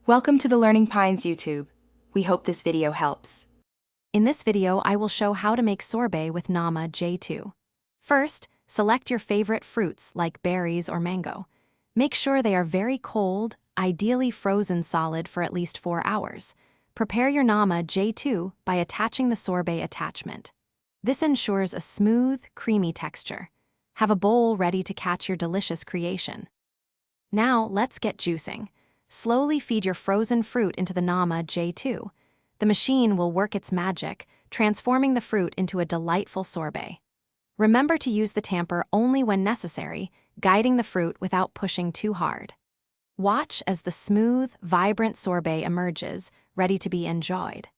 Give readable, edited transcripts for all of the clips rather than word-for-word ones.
Welcome to the Learning Pines YouTube. We hope this video helps. In this video, I will show how to make sorbet with Nama J2. First, select your favorite fruits like berries or mango. Make sure they are very cold, ideally frozen solid for at least 4 hours. Prepare your Nama J2 by attaching the sorbet attachment. This ensures a smooth, creamy texture. Have a bowl ready to catch your delicious creation. Now, let's get juicing. Slowly feed your frozen fruit into the Nama J2. The machine will work its magic, transforming the fruit into a delightful sorbet. Remember to use the tamper only when necessary, guiding the fruit without pushing too hard. Watch as the smooth, vibrant sorbet emerges, ready to be enjoyed.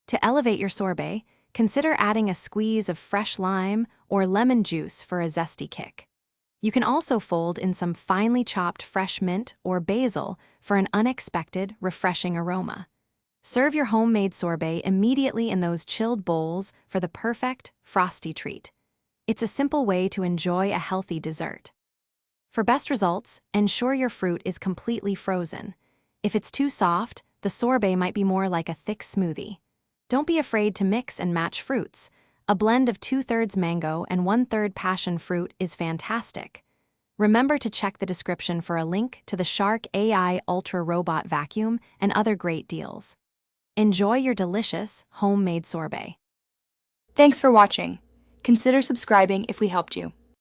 To elevate your sorbet, consider adding a squeeze of fresh lime or lemon juice for a zesty kick. You can also fold in some finely chopped fresh mint or basil for an unexpected, refreshing aroma. Serve your homemade sorbet immediately in those chilled bowls for the perfect, frosty treat. It's a simple way to enjoy a healthy dessert. For best results, ensure your fruit is completely frozen. If it's too soft, the sorbet might be more like a thick smoothie. Don't be afraid to mix and match fruits. A blend of 2/3 mango and 1/3 passion fruit is fantastic. Remember to check the description for a link to the Shark AI Ultra Robot Vacuum and other great deals. Enjoy your delicious, homemade sorbet. Thanks for watching. Consider subscribing if we helped you.